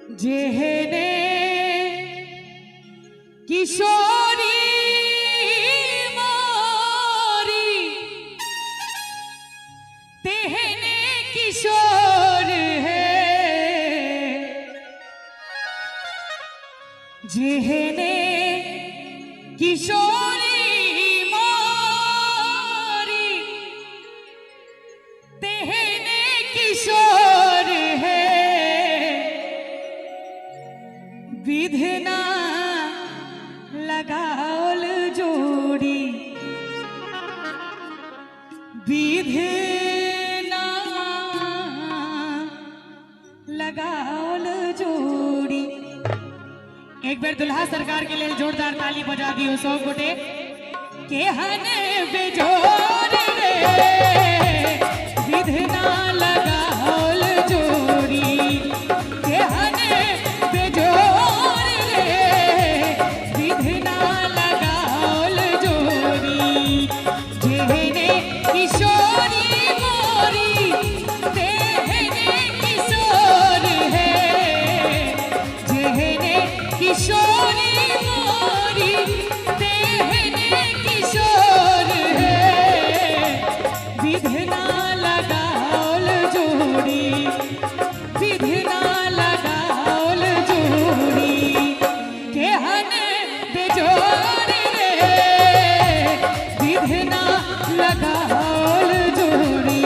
जेहने किशोरी मोरी तेहने किशोर है, जेहने किशोरी मोरी तेहने किशोर है, विधना लगाओल जोड़ी, विधना लगाओल जोड़ी। एक बार दुल्हा सरकार के लिए जोरदार ताली बजा दियो सब गोटे। केहन बेजोर रे विधना लगाओल जोड़ी, केहन बेजोर रे विधना लगाओल जोड़ी। जेहने किशोरी मोरी तेहने किशोर है, जेहने किशोरी मोरी तेहने किशोर है, विधना लगाओल जोड़ी, विधना लगाओल जोड़ी। केहन बेजोर रे विधना लगाओल जोड़ी।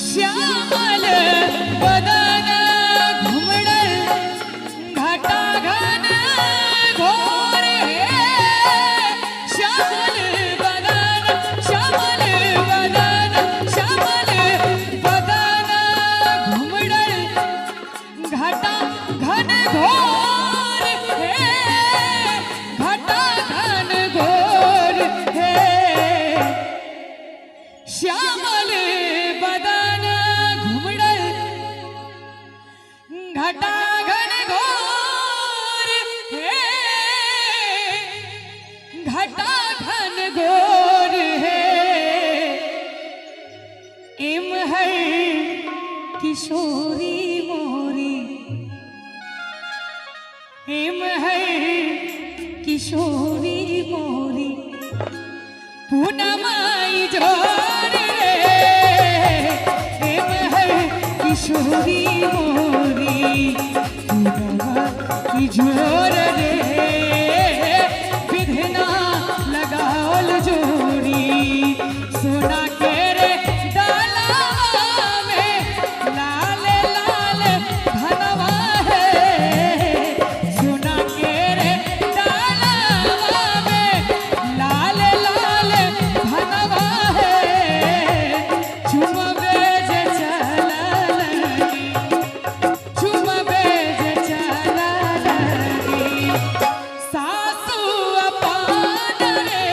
श्यामल बदन घुमड़ल घाटा घन घोर है, श्यामल बदन श्यामल बदन श्यामल बदन घुमड़ल घाटा घन घोर है, घाटा घन घोर है। श्यामल बदन घुमड़ल घटा घन घोर है, घटा घन घोर है। इम है किशोरी मोरी, इम है किशोरी मोरी पूनमाई जोर रे, इम है किशोरी मोरी पूनमाई जोर रे, विधना लगाओल जोड़ी। सोना के रे डालावा में लाल लाल धनवा है, सोना के रे डालावा में लाल लाल धनवा है। चुमबे जे चललनी, चुमबे जे चललनी, सासू अपान रे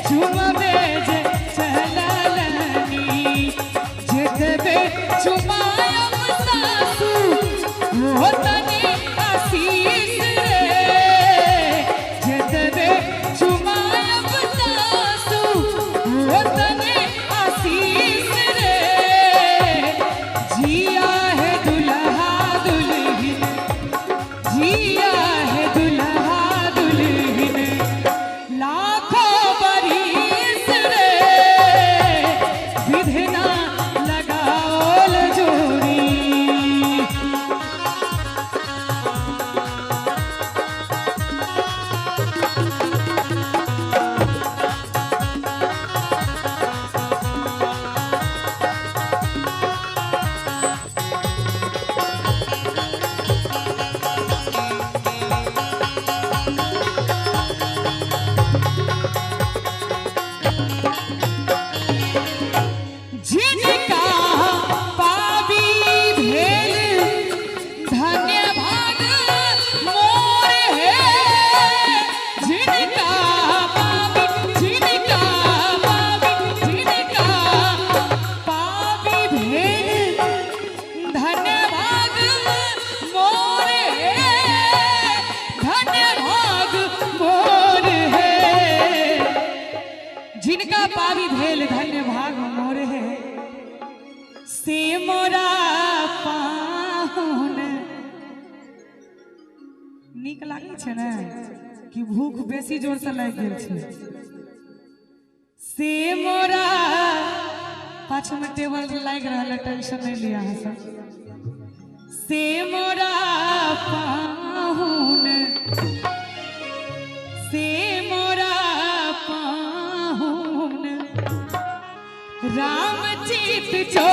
चुमबे जे चललनी। जेतबे चुमायम सासू होतनी आशीष रे, जेतबे चुमायम सासू होतनी आशीष रे। जिया है दुल्हा दुल्हन, जिया है दुल्हा दुल्हन लाखों बरिस रे, विधना लगाओल जोड़ी। आइल धन्य भाग मोर है से मोरा पाहुन। नीक लागे छे ना कि भूख बेसी जोर से लाग गेल छे से मोरा पाछू में टेबल लाग रहा है, टेंशन नहीं लिया है सब से मोरा पाहुन से मोरा पाहुन राम चित जो